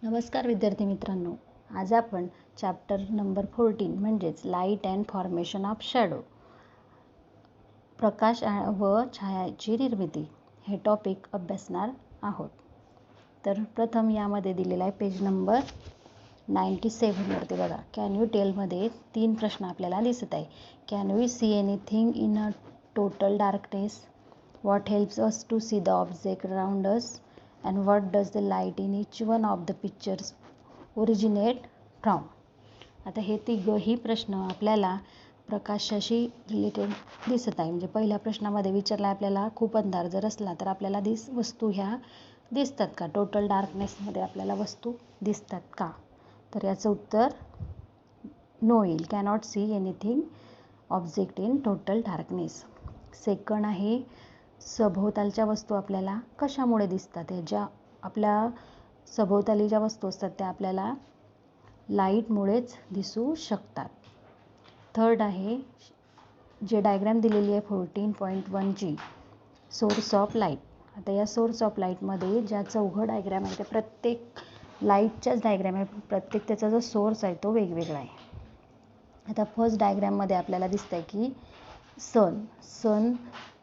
नमस्कार विद्यार्थी मित्रांनो, आज आपण चॅप्टर नंबर 14 म्हणजेच light and formation of shadow, प्रकाश व छायाची निर्मिती हे टॉपिक अभ्यासणार आहोत. तर प्रथम यामध्ये दिलेला आहे पेज नंबर 97 वरती बघा. कॅन यू टेलमध्ये 3 प्रश्न आपल्याला दिसत आहे. Can we see anything in a total darkness? What helps us to see the object around us? and what does the light in each one of the pictures originate from? आता हे तिघही प्रश्न आपल्याला प्रकाशाशी related दिसत आहे. म्हणजे पहिल्या प्रश्नामध्ये विचारला आपल्याला खूप अंधार जर असला तर आपल्याला वस्तू ह्या दिसतात का? टोटल डार्कनेसमध्ये आपल्याला वस्तू दिसतात का? तर याचं उत्तर नो येईल. Cannot see anything object in total darkness. Second आहे सभोवतालच्या वस्तू आपल्याला कशामुळे दिसतात? हे ज्या आपल्या सभोवताली ज्या वस्तू असतात त्या आपल्याला लाईटमुळेच दिसू शकतात. थर्ड आहे जे डायग्रॅम दिलेली आहे 14.1ची सोर्स ऑफ लाईट. आता या सोर्स ऑफ लाईटमध्ये ज्या चौघं डायग्रॅम आहे ते प्रत्येक लाईटच्याच डायग्रॅम आहे, प्रत्येक त्याचा जो सोर्स आहे तो वेगवेगळा आहे. आता फर्स्ट डायग्रॅममध्ये आपल्याला दिसतंय की सन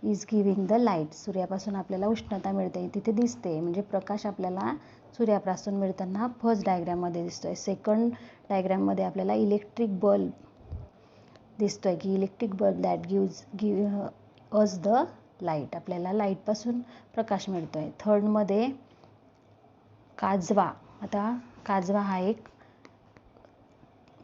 इज गिविंग द लाईट. सूर्यापासून आपल्याला उष्णता मिळते तिथे दिसते, म्हणजे प्रकाश आपल्याला सूर्यापासून मिळताना फर्स्ट डायग्रॅममध्ये दिसतोय. सेकंड डायग्रॅममध्ये आपल्याला इलेक्ट्रिक बल्ब दिसतोय की electric bulb that give us the light. आपल्याला लाईटपासून प्रकाश मिळतोय. थर्डमध्ये काजवा. आता काजवा हा एक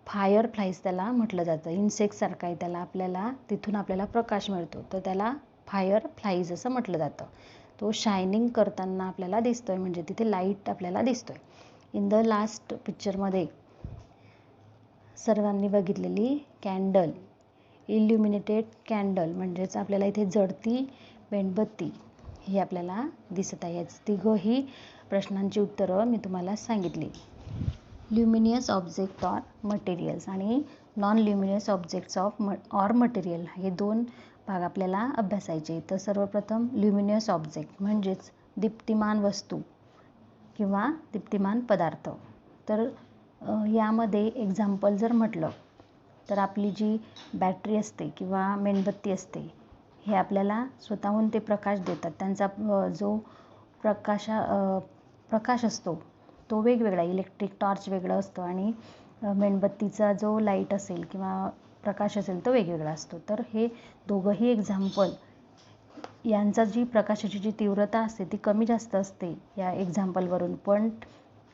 फायर फ्लाईज त्याला म्हटलं जातं, इन्सेक्टसारखा आहे, त्याला आपल्याला तिथून आपल्याला प्रकाश मिळतो, तर त्याला फायर फ्लाईज असं म्हटलं जातं. तो शायनिंग करताना आपल्याला दिसतोय, म्हणजे तिथे लाईट आपल्याला दिसतोय. इन द लास्ट पिक्चरमध्ये सर्वांनी बघितलेली कॅन्डल, इल्युमिनेटेड कॅन्डल, म्हणजेच आपल्याला इथे जळती मेणबत्ती ही आपल्याला दिसत आहे. याच तिघही प्रश्नांची उत्तरं मी तुम्हाला सांगितली. ल्युमिनियस ऑब्जेक्ट ऑर मटेरियल्स आणि नॉन ल्युमिनियस ऑब्जेक्ट्स ऑर मटेरियल हे दोन भाग आपल्याला अभ्यासायचे. तर सर्वप्रथम ल्युमिनियस ऑब्जेक्ट म्हणजेच दीप्तिमान वस्तू किंवा दीप्तिमान पदार्थ. तर यामध्ये एक्झाम्पल जर म्हटलं तर आपली जी बॅटरी असते किंवा मेणबत्ती असते हे आपल्याला स्वतःहून ते प्रकाश देतात. त्यांचा जो प्रकाश असतो तो वेगवेगळा, इलेक्ट्रिक टॉर्च वेगळं असतं आणि मेणबत्तीचा जो लाईट असेल किंवा प्रकाश असेल तो वेगवेगळा असतो. तर हे दोघंही एक्झाम्पल यांचा जी प्रकाशाची जी तीव्रता असते ती कमी जास्त असते या एक्झाम्पलवरून, पण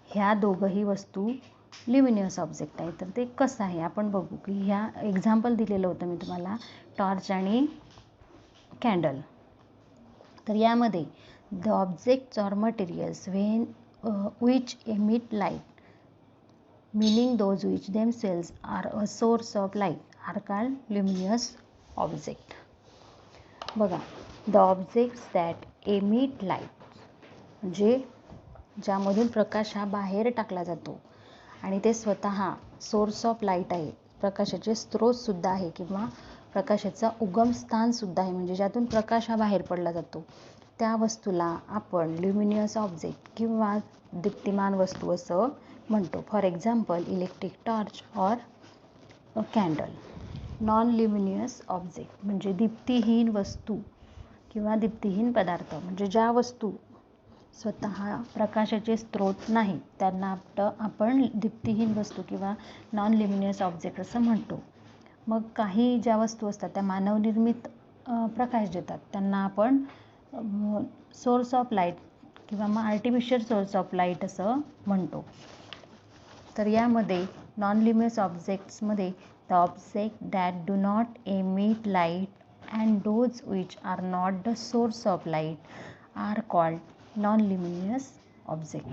ह्या दोघंही वस्तू ल्युमिनियस ऑब्जेक्ट आहे. तर ते कसं आहे आपण बघू की ह्या एक्झाम्पल दिलेलं होतं मी तुम्हाला, टॉर्च आणि कॅन्डल. तर यामध्ये the objects or materials which emit light, meaning those which themselves are a source of light, are called luminous object. बघा, the objects that emit light म्हणजे ज्यामधून प्रकाश हा बाहेर टाकला जातो आणि ते स्वतः सोर्स ऑफ लाईट आहे, प्रकाशाचे स्रोतसुद्धा आहे किंवा प्रकाशाचा उगमस्थानसुद्धा आहे, म्हणजे ज्यातून प्रकाश हा बाहेर पडला जातो, त्या वस्तूला आपण ल्युमिनियस ऑब्जेक्ट किंवा दीप्तिमान वस्तू असं म्हणतो. For example electric torch or candle. Non luminous object म्हणजे दीप्तिहीन वस्तू किंवा दीप्तिहीन पदार्थ, म्हणजे ज्या वस्तू स्वतः प्रकाशाचे स्रोत नाही त्यांना आपण दीप्तिहीन वस्तू किंवा नॉन ल्युमिनियस ऑब्जेक्ट असं म्हणतो. मग काही ज्या वस्तू असतात त्या मानवनिर्मित प्रकाश देतात, त्यांना आपण सोर्स ऑफ लाईट किंवा मग आर्टिफिशियल सोर्स ऑफ लाईट असं म्हणतो. तर यामध्ये नॉन ल्युमिनियस ऑब्जेक्ट्समध्ये the object that do not emit light and those which are not the source of light are called non luminous object.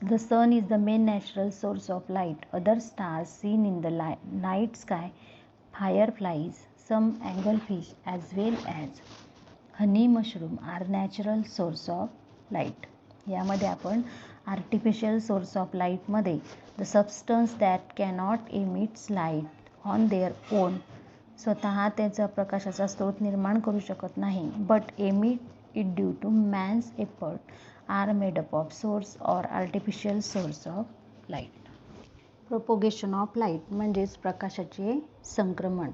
The sun is the main natural source of light. Other stars seen in the night sky, fireflies, some anglefish, as well as honey mushroom are natural source of light. यामध्ये आपण artificial source of लाईटमध्ये the substance that cannot emits light on their own, स्वतः त्याचा प्रकाशाचा स्रोत निर्माण करू शकत नाही, but emit it due to man's effort are made up of source or artificial source of light. Propagation of light म्हणजेच प्रकाशाचे संक्रमण.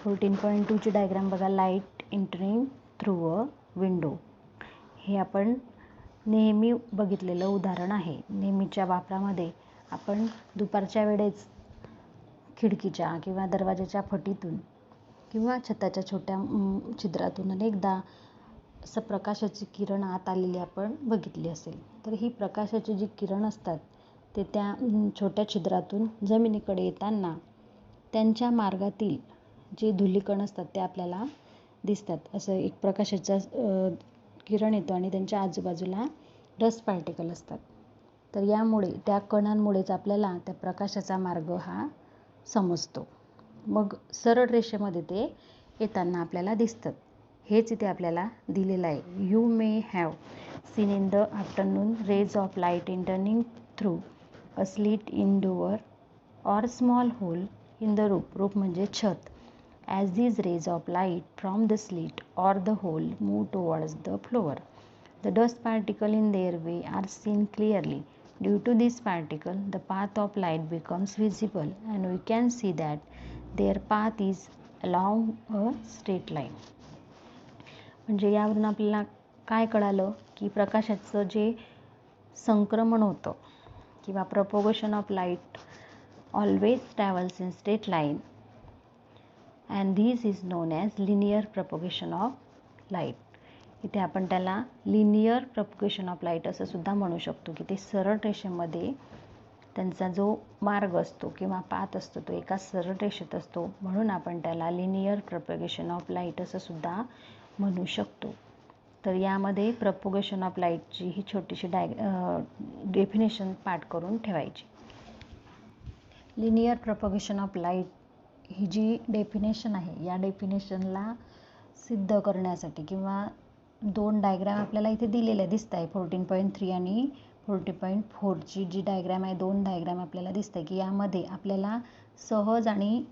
14.2ची डायग्राम बघा. लाईट एंटरिंग थ्रू अ विंडो. हे आपण नेहमी बघितलेलं उदाहरण आहे. नेहमीच्या वापरामध्ये आपण दुपारच्या वेळेस खिडकीच्या किंवा दरवाजाच्या फटीतून किंवा छताच्या छोट्या छिद्रातून अनेकदा असं प्रकाशाची किरण आत आलेली आपण बघितली असेल. तर ही प्रकाशाची जी किरण असतात ते त्या छोट्या छिद्रातून जमिनीकडे येताना त्यांच्या मार्गातील जे धूलिकण असतात ते आपल्याला दिसतात. असं एक प्रकाशाचा किरण येतो आणि त्यांच्या आजूबाजूला डस्ट पार्टिकल असतात. तर यामुळे त्या कणांमुळेच आपल्याला त्या प्रकाशाचा मार्ग हा समजतो. मग सरळ रेषेमध्ये ते येताना आपल्याला दिसतात. हेच इथे आपल्याला दिलेलं आहे. You may have seen in the afternoon rays of light entering through a slit in door or small hole in the roof. Roof म्हणजे छत. As these rays of light from the slit or the hole move towards the floor, the dust particle in their way are seen clearly. Due to this particle, the path of light becomes visible and we can see that their path is along a straight line. म्हणजे यावरून आपल्याला काय कळालं की प्रकाशाचं जे संक्रमण होतं किंवा propagation of light always travels in straight line and this is known as linear propagation of light. इथे आपण त्याला लिनियर propagation of light असं सुद्धा म्हणू शकतो की ते सरळ रेषेमध्ये त्यांचा जो मार्ग असतो किंवा पाथ असतो तो एका सरळ रेषेत असतो, म्हणून आपण त्याला लिनियर propagation of light असं सुद्धा म्हणू शकतो. तर यामध्ये propagation of lightची ही छोटीशी डेफिनेशन पाठ करून ठेवायची. लिनियर propagation of light ही जी डेफिनेशन आहे या डेफिनेशनला सिद्ध करण्यासाठी किंवा दोन डायग्राम आपल्याला इथे दिलेल्या दिसत आहे. 14.3 आणि 14.4ची जी डायग्राम आहे, दोन डायग्राम आपल्याला दिसत आहे की यामध्ये आपल्याला सहज आणि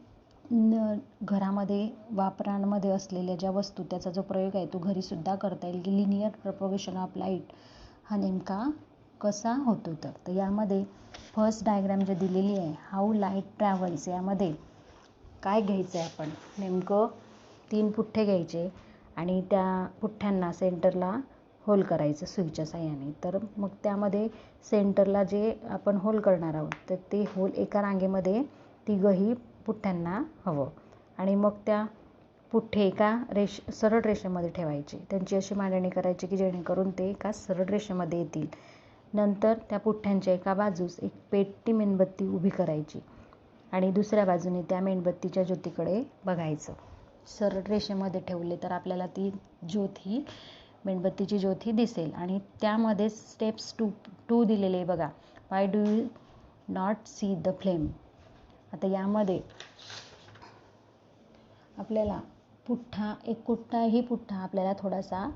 घरामध्ये वापरांमध्ये असलेल्या ज्या वस्तू त्याचा जो प्रयोग आहे तो घरीसुद्धा करता येईल की लिनियर propagation of light हा नेमका कसा होतो. तर यामध्ये फर्स्ट डायग्राम जे दिलेली आहे हाऊ लाईट ट्रॅव्हल्स, यामध्ये काय घ्यायचं आहे आपण नेमकं 3 पुठ्ठे घ्यायचे आणि त्या पुठ्ठ्यांना सेंटरला होल करायचं सुईच्या साहाय्याने. तर मग त्यामध्ये सेंटरला जे आपण होल करणार आहोत तर ते होल एका रांगेमध्ये तिघंही पुठ्ठ्यांना हवं आणि मग त्या पुठ्ठे एका सरळ रेषेमध्ये ठेवायचे. त्यांची अशी मांडणी करायची की जेणेकरून ते एका सरळ रेषेमध्ये येतील. नंतर त्या पुठ्ठ्यांच्या एका बाजूस एक पेटती मेणबत्ती उभी करायची आणि दुसऱ्या बाजूने त्या मेणबत्तीच्या ज्योतीकडे बघायचं. सरळ रेषेमध्ये ठेवले तर आपल्याला ती ज्योत ही मेणबत्तीची ज्योत ही दिसेल. आणि त्यामध्ये स्टेप्स 2 दिलेले बघा. Why do you not see the flame. आता यामध्ये आपल्याला कुठलाही पुठ्ठा आपल्याला थोडासा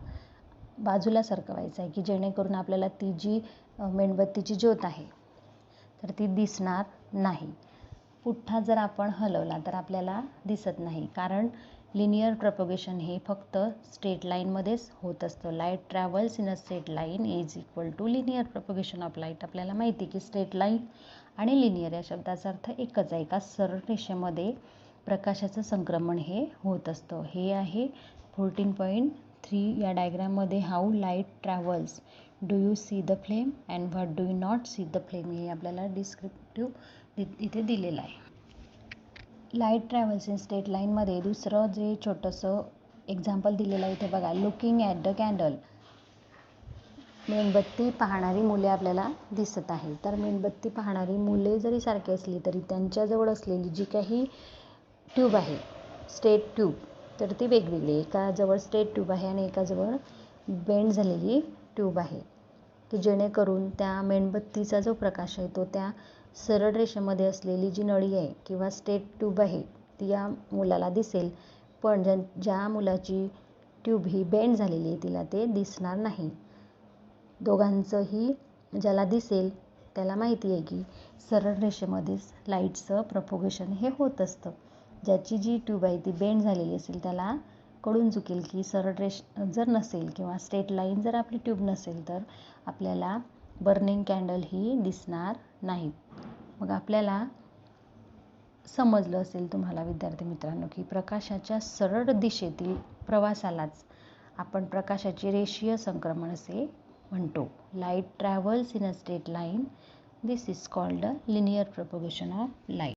बाजूला सरकवायचा आहे की जेणेकरून आपल्याला ती जी मेणबत्तीची ज्योत आहे तर ती दिसणार नाही. पुठ्ठा जर आपण हलवला तर आपल्याला दिसत नाही, कारण लिनियर propagation हे फक्त स्ट्रेट लाईनमध्येच होत असतं. Light travels in a straight line is equal to linear propagation of light. आपल्याला माहिती की स्ट्रेट लाईन आणि लिनियर या शब्दाचा अर्थ एकच आहे. एका सरळ रेषेमध्ये प्रकाशाचं संक्रमण हे होत असतं. हे आहे 14.3 या डायग्राममध्ये how light travels. Do you see the flame and what do you not see the flame हे आपल्याला डिस्क्रिप्टिव्ह इथे दिलेलं आहे. लाईट ट्रॅव्हल्स इन स्ट्रेट लाईनमध्ये दुसरं जे छोटंसं एक्झाम्पल दिलेलं आहे इथे बघा. Looking at the candle. मेणबत्ती पाहणारी मुले आपल्याला दिसत आहे. तर मेणबत्ती पाहणारी मुले जरी सारखी असली तरी त्यांच्याजवळ असलेली जी काही ट्यूब आहे स्ट्रेट ट्यूब तर ती वेगवेगळी. एकाजवळ स्ट्रेट ट्यूब आहे आणि एकाजवळ बेंड झालेली ट्यूब आहे की जेणेकरून त्या मेणबत्तीचा जो प्रकाश आहे तो त्या सरळ रेषेमध्ये असलेली जी नळी आहे किंवा स्ट्रेट ट्यूब आहे ती या मुलाला दिसेल, पण ज्या मुलाची ट्यूब ही बेंड झालेली आहे तिला ते दिसणार नाही. दोघांचंही ज्याला दिसेल त्याला माहिती आहे की सरळ रेषेमध्येच लाईटचं propagation हे होत असतं. ज्याची जी ट्यूब आहे ती बेंड झालेली असेल त्याला कळून चुकेल की सरळ रेष जर नसेल किंवा स्ट्रेट लाईन जर आपली ट्यूब नसेल तर आपल्याला बर्निंग कॅन्डल ही दिसणार नाहीत. मग आपल्याला समजलं असेल तुम्हाला विद्यार्थी मित्रांनो की प्रकाशाच्या सरळ दिशेतील प्रवासालाच आपण प्रकाशाचे रेषीय संक्रमण असे म्हणतो. Light travels in a straight line. This is called a linear propagation of light.